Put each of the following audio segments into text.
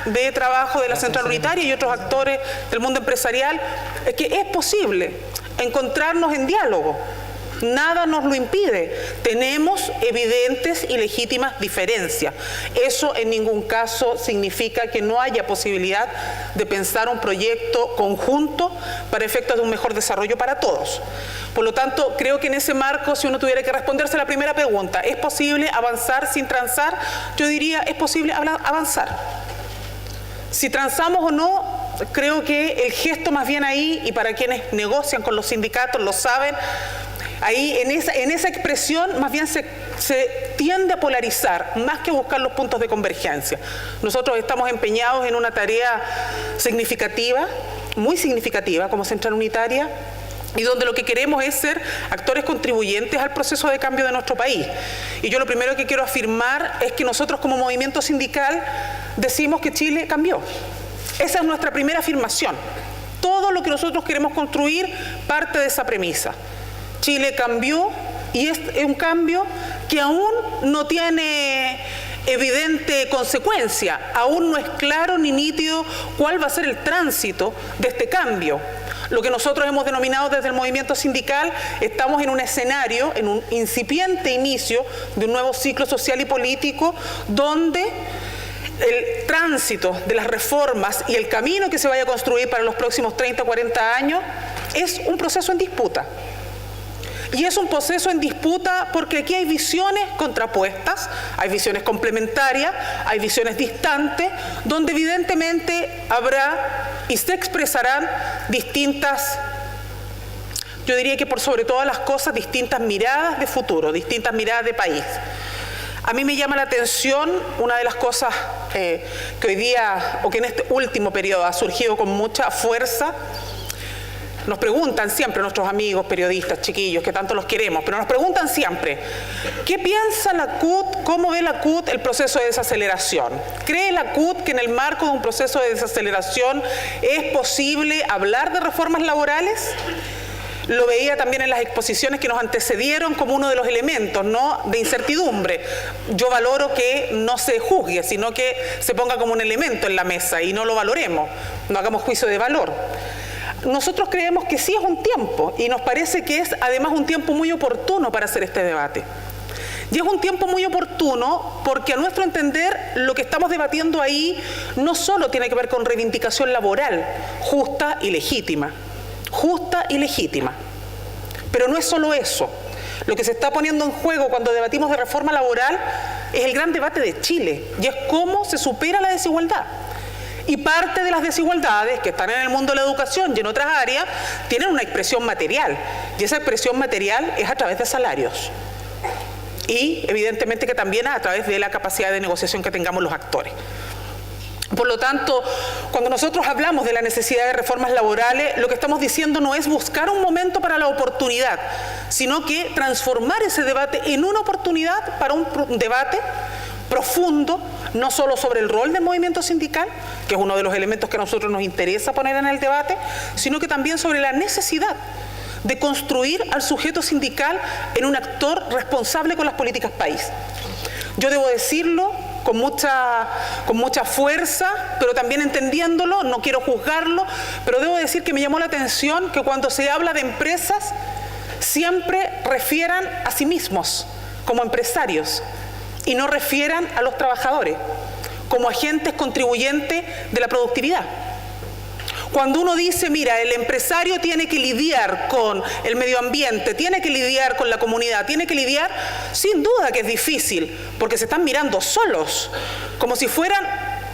de trabajo de la Central Unitaria y otros actores del mundo empresarial, es que es posible encontrarnos en diálogo. Nada nos lo impide. Tenemos evidentes y legítimas diferencias. Eso en ningún caso significa que no haya posibilidad de pensar un proyecto conjunto para efectos de un mejor desarrollo para todos. Por lo tanto, creo que en ese marco, si uno tuviera que responderse a la primera pregunta, ¿es posible avanzar sin transar? Yo diría, es posible avanzar. Si transamos o no, creo que el gesto más bien ahí, y para quienes negocian con los sindicatos lo saben, ahí en esa expresión más bien se tiende a polarizar, más que buscar los puntos de convergencia. Nosotros estamos empeñados en una tarea significativa, muy significativa como Central Unitaria, y donde lo que queremos es ser actores contribuyentes al proceso de cambio de nuestro país. Y yo lo primero que quiero afirmar es que nosotros como movimiento sindical decimos que Chile cambió. Esa es nuestra primera afirmación. Todo lo que nosotros queremos construir parte de esa premisa. Chile cambió y es un cambio que aún no tiene evidente consecuencia, aún no es claro ni nítido cuál va a ser el tránsito de este cambio. Lo que nosotros hemos denominado desde el movimiento sindical, estamos en un escenario, en un incipiente inicio de un nuevo ciclo social y político donde el tránsito de las reformas y el camino que se vaya a construir para los próximos 30 o 40 años es un proceso en disputa. Y es un proceso en disputa porque aquí hay visiones contrapuestas, hay visiones complementarias, hay visiones distantes, donde evidentemente habrá y se expresarán distintas, yo diría que por sobre todas las cosas, distintas miradas de futuro, distintas miradas de país. A mí me llama la atención una de las cosas que hoy día, o que en este último periodo ha surgido con mucha fuerza. Nos preguntan siempre nuestros amigos periodistas, chiquillos, que tanto los queremos, pero nos preguntan siempre, ¿qué piensa la CUT, cómo ve la CUT el proceso de desaceleración? ¿Cree la CUT que en el marco de un proceso de desaceleración es posible hablar de reformas laborales? Lo veía también en las exposiciones que nos antecedieron como uno de los elementos, ¿no?, de incertidumbre. Yo valoro que no se juzgue, sino que se ponga como un elemento en la mesa y no lo valoremos, no hagamos juicio de valor. Nosotros creemos que sí es un tiempo y nos parece que es además un tiempo muy oportuno para hacer este debate. Y es un tiempo muy oportuno porque a nuestro entender lo que estamos debatiendo ahí no solo tiene que ver con reivindicación laboral justa y legítima, pero no es solo eso. Lo que se está poniendo en juego cuando debatimos de reforma laboral es el gran debate de Chile y es cómo se supera la desigualdad. Y parte de las desigualdades que están en el mundo de la educación y en otras áreas tienen una expresión material. Y esa expresión material es a través de salarios. Y evidentemente que también a través de la capacidad de negociación que tengamos los actores. Por lo tanto, cuando nosotros hablamos de la necesidad de reformas laborales, lo que estamos diciendo no es buscar un momento para la oportunidad, sino que transformar ese debate en una oportunidad para un debate profundo, no solo sobre el rol del movimiento sindical, que es uno de los elementos que a nosotros nos interesa poner en el debate, sino que también sobre la necesidad de construir al sujeto sindical en un actor responsable con las políticas país. Yo debo decirlo con mucha fuerza, pero también entendiéndolo, no quiero juzgarlo, pero debo decir que me llamó la atención que cuando se habla de empresas, siempre refieran a sí mismos como empresarios, y no refieran a los trabajadores como agentes contribuyentes de la productividad. Cuando uno dice, mira, el empresario tiene que lidiar con el medio ambiente, tiene que lidiar con la comunidad, tiene que lidiar, sin duda que es difícil, porque se están mirando solos, como si fueran,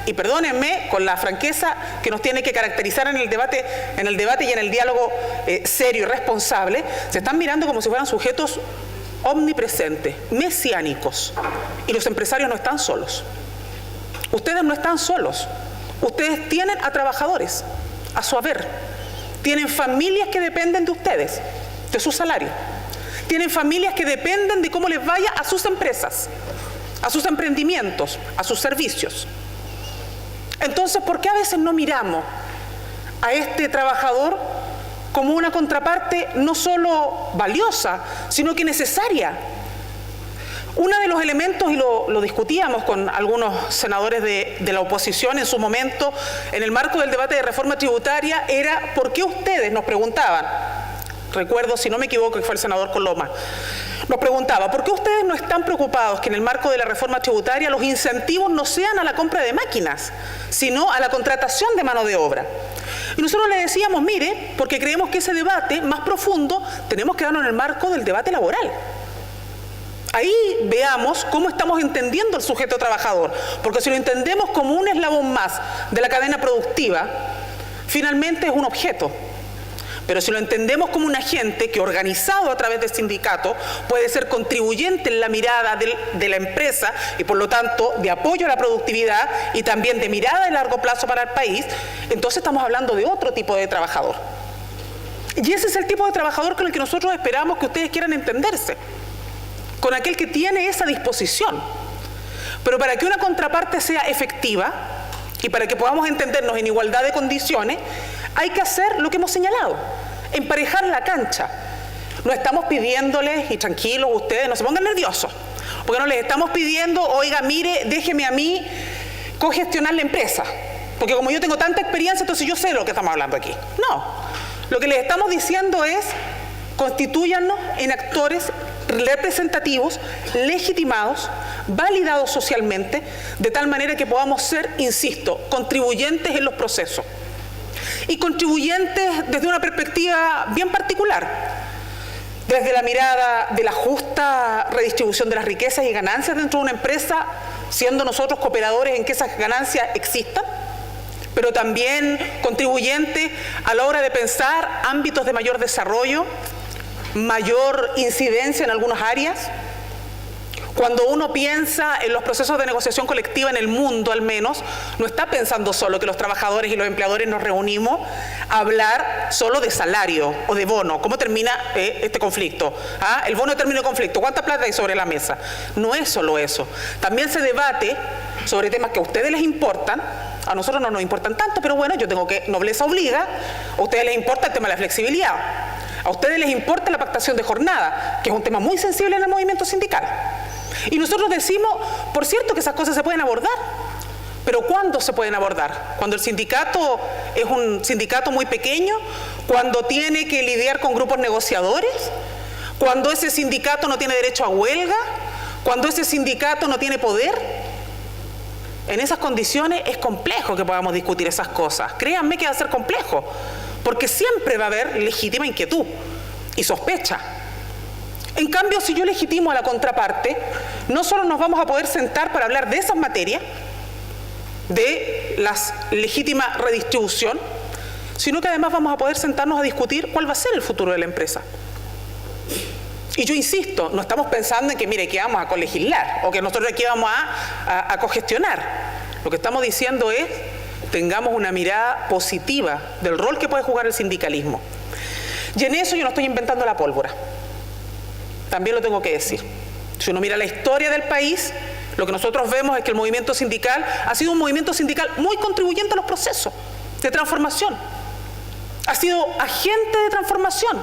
y perdónenme con la franqueza que nos tiene que caracterizar en el debate y en el diálogo serio y responsable, se están mirando como si fueran sujetos omnipresentes, mesiánicos, y los empresarios no están solos. Ustedes no están solos. Ustedes tienen a trabajadores a su haber. Tienen familias que dependen de ustedes, de su salario. Tienen familias que dependen de cómo les vaya a sus empresas, a sus emprendimientos, a sus servicios. Entonces, ¿por qué a veces no miramos a este trabajador como una contraparte no solo valiosa, sino que necesaria? Uno de los elementos, y lo discutíamos con algunos senadores de la oposición en su momento, en el marco del debate de reforma tributaria, era ¿por qué ustedes, nos preguntaban, recuerdo, si no me equivoco, que fue el senador Coloma, nos preguntaba, ¿por qué ustedes no están preocupados que en el marco de la reforma tributaria los incentivos no sean a la compra de máquinas, sino a la contratación de mano de obra? Y nosotros le decíamos, mire, porque creemos que ese debate más profundo tenemos que darlo en el marco del debate laboral. Ahí veamos cómo estamos entendiendo el sujeto trabajador, porque si lo entendemos como un eslabón más de la cadena productiva, finalmente es un objeto. Pero si lo entendemos como un agente que, organizado a través del sindicato, puede ser contribuyente en la mirada de la empresa y por lo tanto de apoyo a la productividad y también de mirada de largo plazo para el país, entonces estamos hablando de otro tipo de trabajador. Y ese es el tipo de trabajador con el que nosotros esperamos que ustedes quieran entenderse, con aquel que tiene esa disposición. Pero para que una contraparte sea efectiva y para que podamos entendernos en igualdad de condiciones, hay que hacer lo que hemos señalado, emparejar la cancha. No estamos pidiéndoles, y tranquilos ustedes, no se pongan nerviosos, porque no les estamos pidiendo, oiga, mire, déjeme a mí cogestionar la empresa, porque como yo tengo tanta experiencia, entonces yo sé lo que estamos hablando aquí. No, lo que les estamos diciendo es, constitúyanos en actores representativos, legitimados, validados socialmente, de tal manera que podamos ser, insisto, contribuyentes en los procesos. Y contribuyentes desde una perspectiva bien particular, desde la mirada de la justa redistribución de las riquezas y ganancias dentro de una empresa, siendo nosotros cooperadores en que esas ganancias existan, pero también contribuyentes a la hora de pensar ámbitos de mayor desarrollo, mayor incidencia en algunas áreas. Cuando uno piensa en los procesos de negociación colectiva en el mundo, al menos, no está pensando solo que los trabajadores y los empleadores nos reunimos a hablar solo de salario o de bono. ¿Cómo termina este conflicto? El bono de término de conflicto. ¿Cuánta plata hay sobre la mesa? No es solo eso. También se debate sobre temas que a ustedes les importan. A nosotros no nos importan tanto, pero bueno, yo tengo que, nobleza obliga. A ustedes les importa el tema de la flexibilidad. A ustedes les importa la pactación de jornada, que es un tema muy sensible en el movimiento sindical. Y nosotros decimos, por cierto, que esas cosas se pueden abordar, pero ¿cuándo se pueden abordar? Cuando el sindicato es un sindicato muy pequeño, cuando tiene que lidiar con grupos negociadores, cuando ese sindicato no tiene derecho a huelga, cuando ese sindicato no tiene poder. En esas condiciones es complejo que podamos discutir esas cosas. Créanme que va a ser complejo, porque siempre va a haber legítima inquietud y sospecha. En cambio, si yo legitimo a la contraparte, no solo nos vamos a poder sentar para hablar de esas materias, de la legítima redistribución, sino que además vamos a poder sentarnos a discutir cuál va a ser el futuro de la empresa. Y yo insisto, no estamos pensando en que, mire, que vamos a colegislar o que nosotros aquí vamos a cogestionar. Lo que estamos diciendo es, tengamos una mirada positiva del rol que puede jugar el sindicalismo. Y en eso yo no estoy inventando la pólvora. También lo tengo que decir. Si uno mira la historia del país, lo que nosotros vemos es que el movimiento sindical ha sido un movimiento sindical muy contribuyente a los procesos de transformación. Ha sido agente de transformación.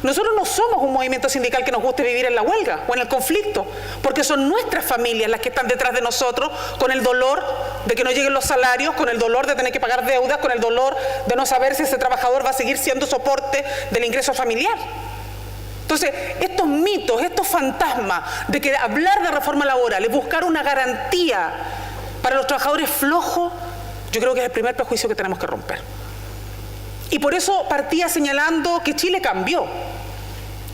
Nosotros no somos un movimiento sindical que nos guste vivir en la huelga o en el conflicto, porque son nuestras familias las que están detrás de nosotros con el dolor de que no lleguen los salarios, con el dolor de tener que pagar deudas, con el dolor de no saber si ese trabajador va a seguir siendo soporte del ingreso familiar. Entonces, estos mitos, estos fantasmas de que hablar de reforma laboral es buscar una garantía para los trabajadores flojos, yo creo que es el primer prejuicio que tenemos que romper. Y por eso partía señalando que Chile cambió.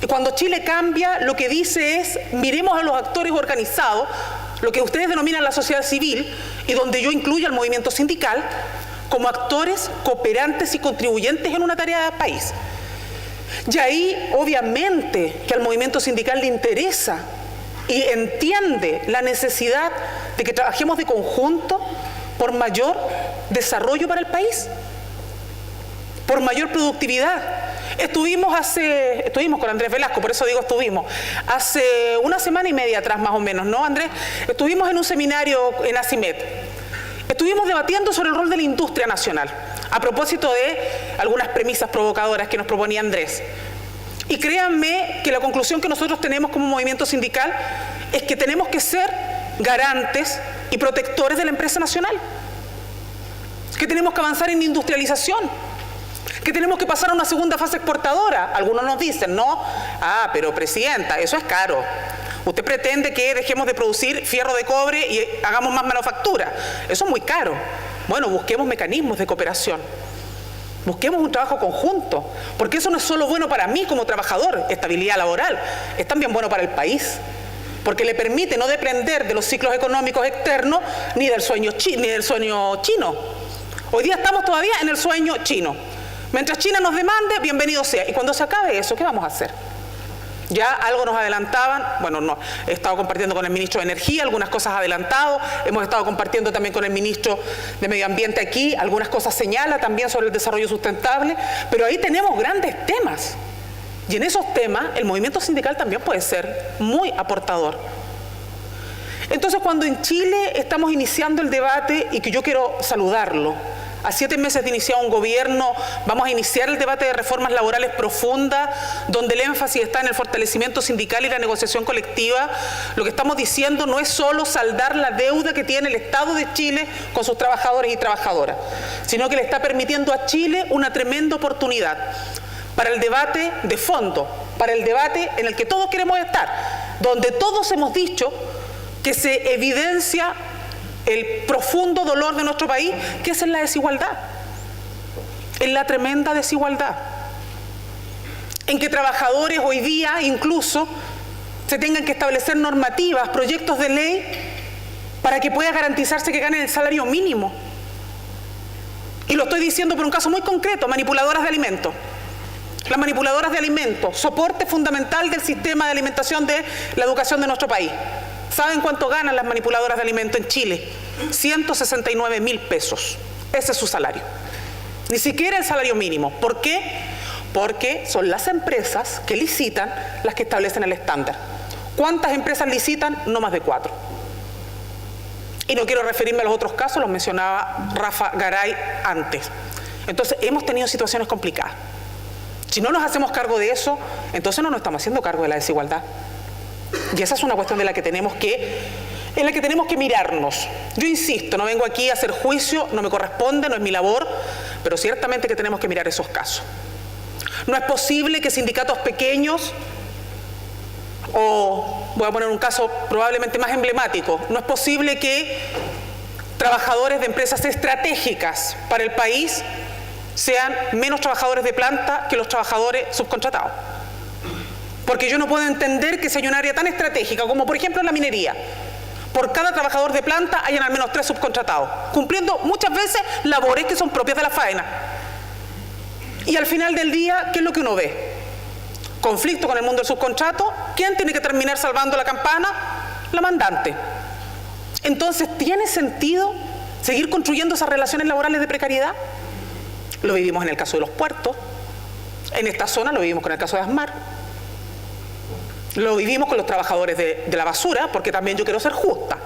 Y cuando Chile cambia, lo que dice es, miremos a los actores organizados, lo que ustedes denominan la sociedad civil, y donde yo incluyo al movimiento sindical, como actores cooperantes y contribuyentes en una tarea de país. Y ahí, obviamente, que al movimiento sindical le interesa y entiende la necesidad de que trabajemos de conjunto por mayor desarrollo para el país, por mayor productividad. Estuvimos con Andrés Velasco, por eso digo estuvimos, hace una semana y media atrás más o menos, ¿no, Andrés? Estuvimos en un seminario en ACIMED. Estuvimos debatiendo sobre el rol de la industria nacional, a propósito de algunas premisas provocadoras que nos proponía Andrés. Y créanme que la conclusión que nosotros tenemos como movimiento sindical es que tenemos que ser garantes y protectores de la empresa nacional, que tenemos que avanzar en industrialización, que tenemos que pasar a una segunda fase exportadora. Algunos nos dicen, no, pero presidenta, eso es caro. Usted pretende que dejemos de producir fierro de cobre y hagamos más manufactura. Eso es muy caro. Bueno, busquemos mecanismos de cooperación. Busquemos un trabajo conjunto, porque eso no es solo bueno para mí como trabajador, estabilidad laboral, es también bueno para el país, porque le permite no depender de los ciclos económicos externos ni del sueño chino. Hoy día estamos todavía en el sueño chino. Mientras China nos demande, bienvenido sea. Y cuando se acabe eso, ¿qué vamos a hacer? Ya algo nos adelantaban, bueno, no, he estado compartiendo con el ministro de Energía algunas cosas adelantado, hemos estado compartiendo también con el ministro de Medio Ambiente aquí, algunas cosas señala también sobre el desarrollo sustentable, pero ahí tenemos grandes temas. Y en esos temas el movimiento sindical también puede ser muy aportador. Entonces, cuando en Chile estamos iniciando el debate, y que yo quiero saludarlo, a 7 meses de iniciar un gobierno, vamos a iniciar el debate de reformas laborales profundas, donde el énfasis está en el fortalecimiento sindical y la negociación colectiva. Lo que estamos diciendo no es solo saldar la deuda que tiene el Estado de Chile con sus trabajadores y trabajadoras, sino que le está permitiendo a Chile una tremenda oportunidad para el debate de fondo, para el debate en el que todos queremos estar, donde todos hemos dicho que se evidencia el profundo dolor de nuestro país, que es en la desigualdad, en la tremenda desigualdad, en que trabajadores hoy día incluso se tengan que establecer normativas, proyectos de ley para que pueda garantizarse que ganen el salario mínimo. Y lo estoy diciendo por un caso muy concreto, manipuladoras de alimentos. Las manipuladoras de alimentos, soporte fundamental del sistema de alimentación de la educación de nuestro país. ¿Saben cuánto ganan las manipuladoras de alimentos en Chile? 169.000 pesos. Ese es su salario. Ni siquiera el salario mínimo. ¿Por qué? Porque son las empresas que licitan las que establecen el estándar. ¿Cuántas empresas licitan? No más de 4. Y no quiero referirme a los otros casos, los mencionaba Rafa Garay antes. Entonces, hemos tenido situaciones complicadas. Si no nos hacemos cargo de eso, entonces no nos estamos haciendo cargo de la desigualdad. Y esa es una cuestión en la que tenemos que mirarnos. Yo insisto, no vengo aquí a hacer juicio, no me corresponde, no es mi labor, pero ciertamente que tenemos que mirar esos casos. No es posible que sindicatos pequeños, o voy a poner un caso probablemente más emblemático, no es posible que trabajadores de empresas estratégicas para el país sean menos trabajadores de planta que los trabajadores subcontratados. Porque yo no puedo entender que si hay un área tan estratégica como por ejemplo la minería, por cada trabajador de planta hayan al menos 3 subcontratados, cumpliendo muchas veces labores que son propias de la faena. Y al final del día, ¿qué es lo que uno ve? Conflicto con el mundo del subcontrato. ¿Quién tiene que terminar salvando la campana? La mandante. Entonces, ¿tiene sentido seguir construyendo esas relaciones laborales de precariedad? Lo vivimos en el caso de los puertos, en esta zona lo vivimos con el caso de Asmar. Lo vivimos con los trabajadores de la basura, porque también yo quiero ser justa.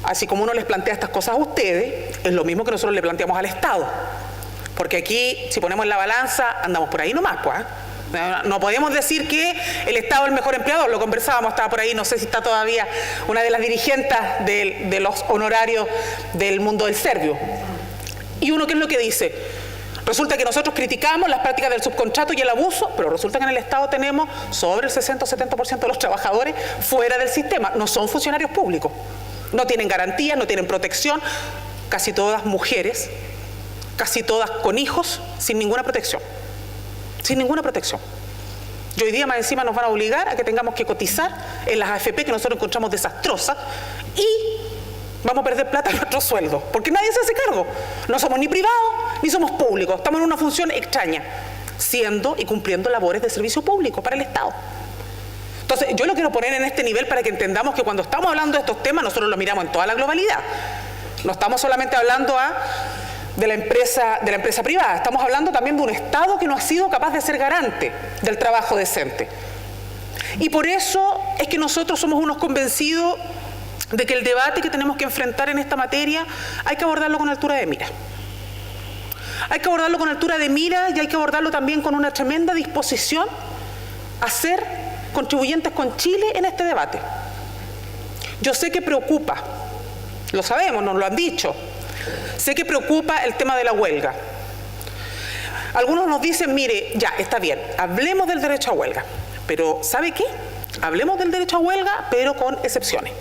Así como uno les plantea estas cosas a ustedes, es lo mismo que nosotros le planteamos al Estado. Porque aquí, si ponemos en la balanza, andamos por ahí nomás, pues. No podemos decir que el Estado es el mejor empleador, lo conversábamos, estaba por ahí, no sé si está todavía una de las dirigentes de los honorarios del mundo del Servio. Y uno, ¿qué es lo que dice? Resulta que nosotros criticamos las prácticas del subcontrato y el abuso, pero resulta que en el Estado tenemos sobre el 60 o 70% de los trabajadores fuera del sistema. No son funcionarios públicos, no tienen garantías, no tienen protección, casi todas mujeres, casi todas con hijos, sin ninguna protección. Sin ninguna protección. Y hoy día más encima nos van a obligar a que tengamos que cotizar en las AFP que nosotros encontramos desastrosas y vamos a perder plata en nuestros sueldos, porque nadie se hace cargo. No somos ni privados ni somos públicos, estamos en una función extraña, siendo y cumpliendo labores de servicio público para el Estado. Entonces, yo lo quiero poner en este nivel para que entendamos que cuando estamos hablando de estos temas, nosotros lo miramos en toda la globalidad. No estamos solamente hablando de la empresa privada, estamos hablando también de un Estado que no ha sido capaz de ser garante del trabajo decente. Y por eso es que nosotros somos unos convencidos de que el debate que tenemos que enfrentar en esta materia hay que abordarlo con altura de mira. Hay que abordarlo con altura de mira y hay que abordarlo también con una tremenda disposición a ser contribuyentes con Chile en este debate. Yo sé que preocupa, lo sabemos, nos lo han dicho, sé que preocupa el tema de la huelga. Algunos nos dicen, mire, ya, está bien, hablemos del derecho a huelga, pero ¿sabe qué? Hablemos del derecho a huelga, pero con excepciones.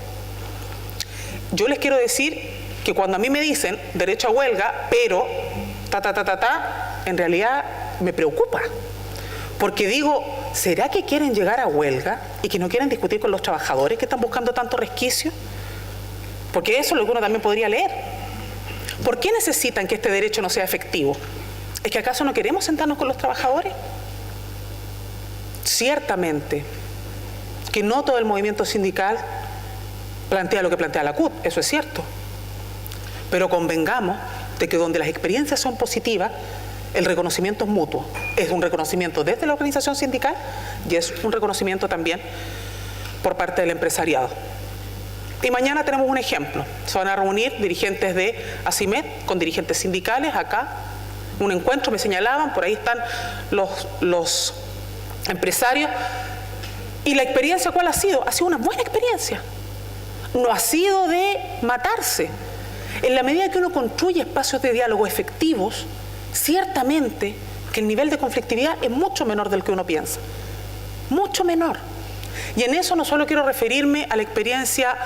Yo les quiero decir que cuando a mí me dicen derecho a huelga, pero en realidad me preocupa. Porque digo, ¿será que quieren llegar a huelga y que no quieren discutir con los trabajadores que están buscando tanto resquicio? Porque eso es lo que uno también podría leer. ¿Por qué necesitan que este derecho no sea efectivo? ¿Es que acaso no queremos sentarnos con los trabajadores? Ciertamente que no todo el movimiento sindical plantea lo que plantea la CUT, eso es cierto. Pero convengamos de que donde las experiencias son positivas, el reconocimiento es mutuo. Es un reconocimiento desde la organización sindical y es un reconocimiento también por parte del empresariado. Y mañana tenemos un ejemplo. Se van a reunir dirigentes de ACIMED con dirigentes sindicales acá. Un encuentro, me señalaban, por ahí están los empresarios. ¿Y la experiencia cuál ha sido? Ha sido una buena experiencia. No ha sido de matarse. En la medida que uno construye espacios de diálogo efectivos, ciertamente que el nivel de conflictividad es mucho menor del que uno piensa. Mucho menor. Y en eso no solo quiero referirme a la experiencia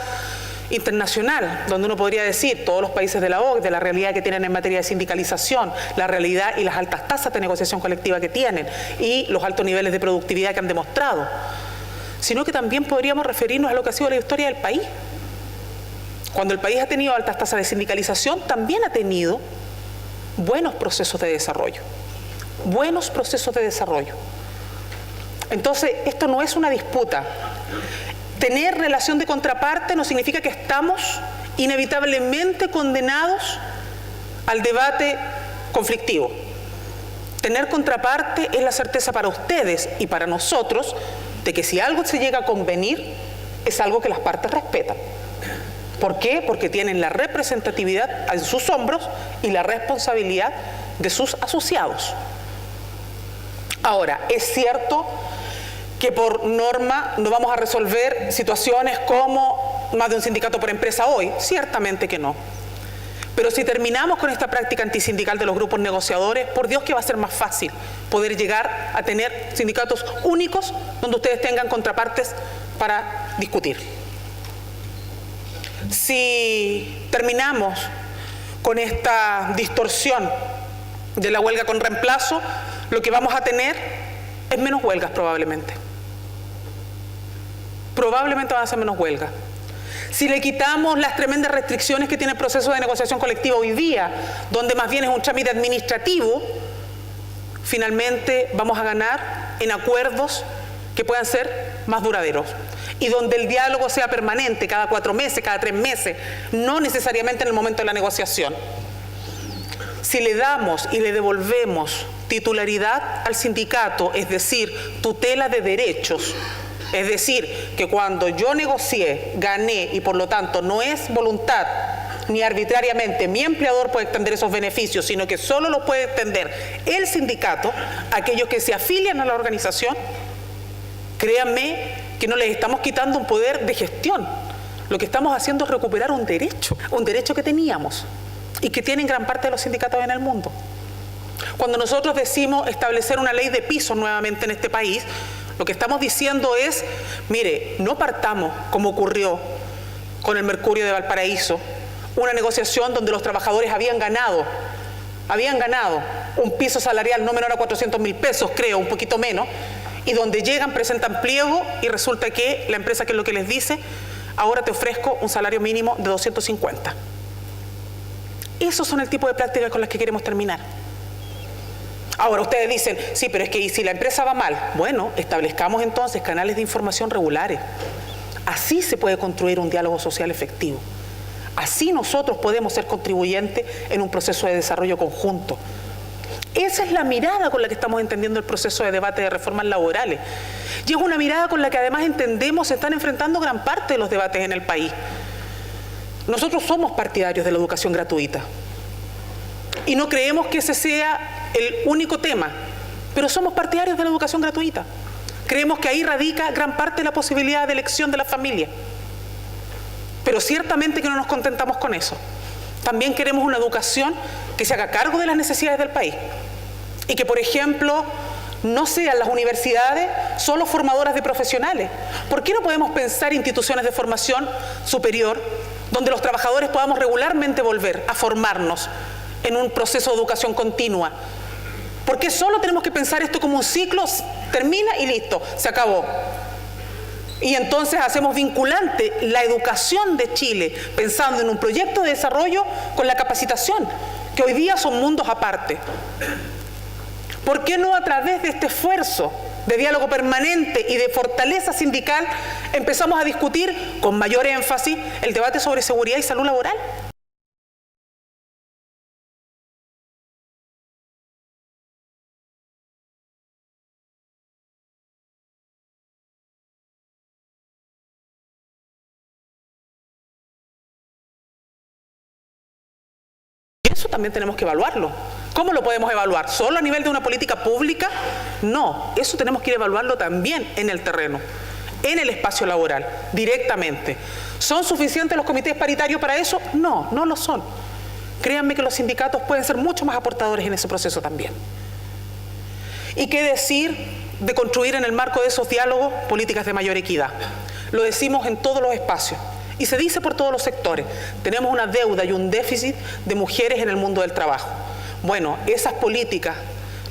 internacional, donde uno podría decir todos los países de la OCDE, la realidad que tienen en materia de sindicalización, la realidad y las altas tasas de negociación colectiva que tienen y los altos niveles de productividad que han demostrado, sino que también podríamos referirnos a lo que ha sido la historia del país. Cuando el país ha tenido altas tasas de sindicalización, también ha tenido buenos procesos de desarrollo. Buenos procesos de desarrollo. Entonces, esto no es una disputa. Tener relación de contraparte no significa que estamos inevitablemente condenados al debate conflictivo. Tener contraparte es la certeza para ustedes y para nosotros de que si algo se llega a convenir, es algo que las partes respetan. ¿Por qué? Porque tienen la representatividad en sus hombros y la responsabilidad de sus asociados. Ahora, es cierto que por norma no vamos a resolver situaciones como más de un sindicato por empresa hoy, ciertamente que no. Pero si terminamos con esta práctica antisindical de los grupos negociadores, por Dios que va a ser más fácil poder llegar a tener sindicatos únicos donde ustedes tengan contrapartes para discutir. Si terminamos con esta distorsión de la huelga con reemplazo, lo que vamos a tener es menos huelgas probablemente. Probablemente van a ser menos huelgas. Si le quitamos las tremendas restricciones que tiene el proceso de negociación colectiva hoy día, donde más bien es un trámite administrativo, finalmente vamos a ganar en acuerdos que puedan ser más duraderos. Y donde el diálogo sea permanente, cada 4 meses, cada 3 meses, no necesariamente en el momento de la negociación. Si le damos y le devolvemos titularidad al sindicato, es decir, tutela de derechos, es decir, que cuando yo negocié, gané y por lo tanto no es voluntad ni arbitrariamente mi empleador puede extender esos beneficios, sino que solo los puede extender el sindicato, aquellos que se afilian a la organización, créanme que no les estamos quitando un poder de gestión. Lo que estamos haciendo es recuperar un derecho que teníamos y que tienen gran parte de los sindicatos en el mundo. Cuando nosotros decimos establecer una ley de pisos nuevamente en este país, lo que estamos diciendo es, mire, no partamos como ocurrió con el Mercurio de Valparaíso, una negociación donde los trabajadores habían ganado un piso salarial no menor a 400.000 pesos, creo, un poquito menos, y donde llegan, presentan pliego y resulta que la empresa, que es lo que les dice, ahora te ofrezco un salario mínimo de 250. Esos son el tipo de prácticas con las que queremos terminar. Ahora ustedes dicen, sí, pero es que ¿y si la empresa va mal? Bueno, establezcamos entonces canales de información regulares. Así se puede construir un diálogo social efectivo. Así nosotros podemos ser contribuyentes en un proceso de desarrollo conjunto. Esa es la mirada con la que estamos entendiendo el proceso de debate de reformas laborales. Y es una mirada con la que además entendemos se están enfrentando gran parte de los debates en el país. Nosotros somos partidarios de la educación gratuita. Y no creemos que ese sea el único tema, pero somos partidarios de la educación gratuita. Creemos que ahí radica gran parte de la posibilidad de elección de la familia. Pero ciertamente que no nos contentamos con eso. También queremos una educación que se haga cargo de las necesidades del país. Y que, por ejemplo, no sean las universidades solo formadoras de profesionales. ¿Por qué no podemos pensar instituciones de formación superior donde los trabajadores podamos regularmente volver a formarnos en un proceso de educación continua? ¿Por qué solo tenemos que pensar esto como un ciclo, termina y listo, se acabó? Y entonces hacemos vinculante la educación de Chile, pensando en un proyecto de desarrollo con la capacitación, que hoy día son mundos aparte. ¿Por qué no a través de este esfuerzo de diálogo permanente y de fortaleza sindical empezamos a discutir con mayor énfasis el debate sobre seguridad y salud laboral? Eso también tenemos que evaluarlo. ¿Cómo lo podemos evaluar? ¿Solo a nivel de una política pública? No, eso tenemos que ir a evaluarlo también en el terreno, en el espacio laboral, directamente. ¿Son suficientes los comités paritarios para eso? No, no lo son. Créanme que los sindicatos pueden ser mucho más aportadores en ese proceso también. ¿Y qué decir de construir en el marco de esos diálogos políticas de mayor equidad? Lo decimos en todos los espacios. Y se dice por todos los sectores, tenemos una deuda y un déficit de mujeres en el mundo del trabajo. Bueno, esas políticas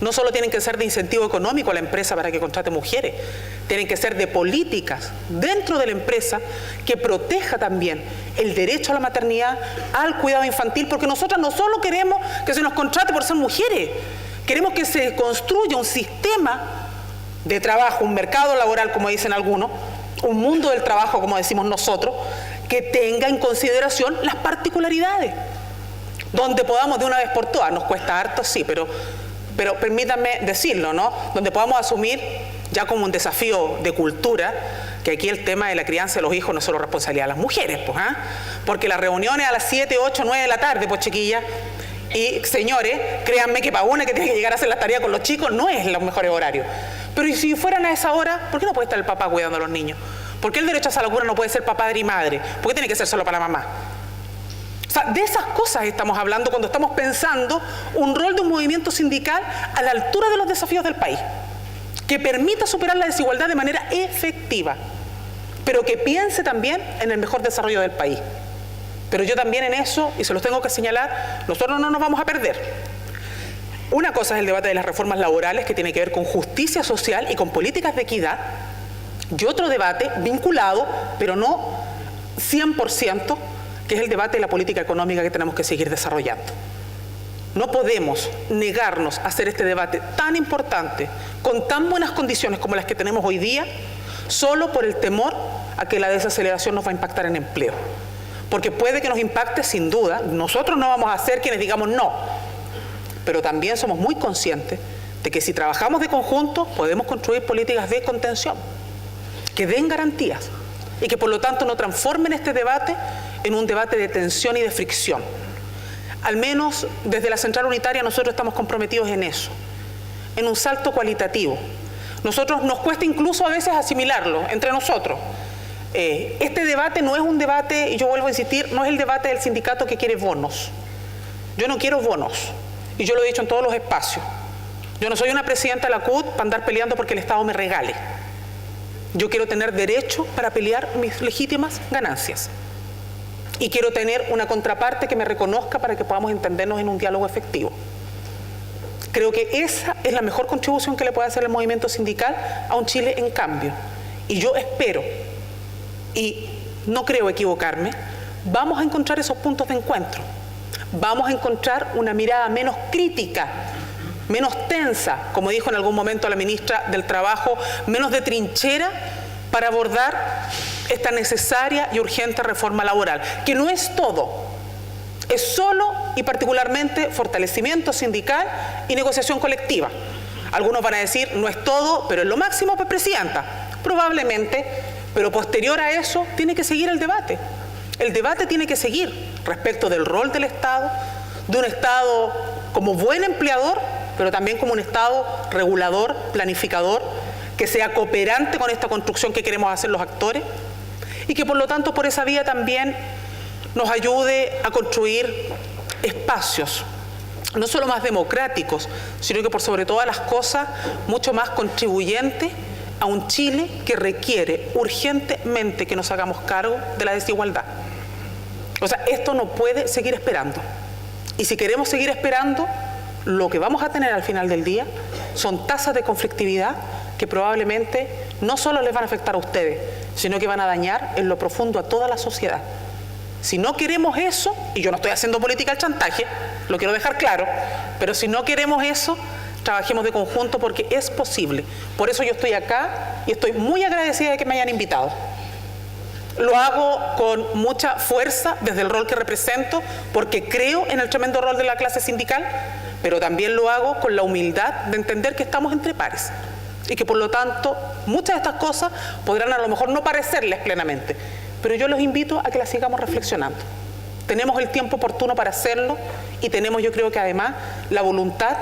no solo tienen que ser de incentivo económico a la empresa para que contrate mujeres, tienen que ser de políticas dentro de la empresa que proteja también el derecho a la maternidad, al cuidado infantil, porque nosotras no solo queremos que se nos contrate por ser mujeres, queremos que se construya un sistema de trabajo, un mercado laboral, como dicen algunos, un mundo del trabajo, como decimos nosotros, que tenga en consideración las particularidades, donde podamos de una vez por todas, nos cuesta harto, sí, pero permítanme decirlo, ¿no? Donde podamos asumir ya como un desafío de cultura, que aquí el tema de la crianza de los hijos no es solo responsabilidad de las mujeres, pues, porque las reuniones a las 7, 8, 9 de la tarde, pues chiquillas, y señores, créanme que para una que tiene que llegar a hacer las tareas con los chicos no es los mejores horarios. Pero ¿y si fueran a esa hora, por qué no puede estar el papá cuidando a los niños? ¿Por qué el derecho a esa locura no puede ser para padre y madre? ¿Por qué tiene que ser solo para la mamá? O sea, de esas cosas estamos hablando cuando estamos pensando un rol de un movimiento sindical a la altura de los desafíos del país, que permita superar la desigualdad de manera efectiva, pero que piense también en el mejor desarrollo del país. Pero yo también en eso, y se los tengo que señalar, nosotros no nos vamos a perder. Una cosa es el debate de las reformas laborales, que tiene que ver con justicia social y con políticas de equidad, y otro debate vinculado, pero no 100%, que es el debate de la política económica que tenemos que seguir desarrollando. No podemos negarnos a hacer este debate tan importante, con tan buenas condiciones como las que tenemos hoy día, solo por el temor a que la desaceleración nos va a impactar en empleo. Porque puede que nos impacte sin duda, nosotros no vamos a ser quienes digamos no, pero también somos muy conscientes de que si trabajamos de conjunto podemos construir políticas de contención, que den garantías y que por lo tanto no transformen este debate en un debate de tensión y de fricción. Al menos desde la Central Unitaria nosotros estamos comprometidos en eso, en un salto cualitativo. Nosotros nos cuesta incluso a veces asimilarlo entre nosotros. Este debate no es un debate, y yo vuelvo a insistir, no es el debate del sindicato que quiere bonos. Yo no quiero bonos, y yo lo he dicho en todos los espacios. Yo no soy una presidenta de la CUT para andar peleando porque el Estado me regale. Yo quiero tener derecho para pelear mis legítimas ganancias. Y quiero tener una contraparte que me reconozca para que podamos entendernos en un diálogo efectivo. Creo que esa es la mejor contribución que le puede hacer el movimiento sindical a un Chile en cambio. Y yo espero, y no creo equivocarme, vamos a encontrar esos puntos de encuentro. Vamos a encontrar una mirada menos crítica, menos tensa, como dijo en algún momento la ministra del Trabajo, menos de trinchera para abordar esta necesaria y urgente reforma laboral, que no es todo, es solo y particularmente fortalecimiento sindical y negociación colectiva. Algunos van a decir, no es todo, pero es lo máximo, pues, presidenta. Probablemente, pero posterior a eso tiene que seguir el debate. El debate tiene que seguir respecto del rol del Estado, de un Estado como buen empleador, pero también como un Estado regulador, planificador, que sea cooperante con esta construcción que queremos hacer los actores y que por lo tanto por esa vía también nos ayude a construir espacios no solo más democráticos, sino que por sobre todas las cosas mucho más contribuyentes a un Chile que requiere urgentemente que nos hagamos cargo de la desigualdad. O sea, esto no puede seguir esperando. Y si queremos seguir esperando, lo que vamos a tener al final del día son tasas de conflictividad que probablemente no solo les van a afectar a ustedes, sino que van a dañar en lo profundo a toda la sociedad. Si no queremos eso, y yo no estoy haciendo política del chantaje, lo quiero dejar claro, pero si no queremos eso, trabajemos de conjunto porque es posible. Por eso yo estoy acá y estoy muy agradecida de que me hayan invitado. Lo hago con mucha fuerza desde el rol que represento, porque creo en el tremendo rol de la clase sindical, pero también lo hago con la humildad de entender que estamos entre pares y que por lo tanto muchas de estas cosas podrán a lo mejor no parecerles plenamente, pero yo los invito a que las sigamos reflexionando. Tenemos el tiempo oportuno para hacerlo y tenemos, yo creo que además, la voluntad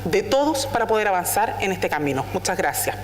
de todos para poder avanzar en este camino. Muchas gracias.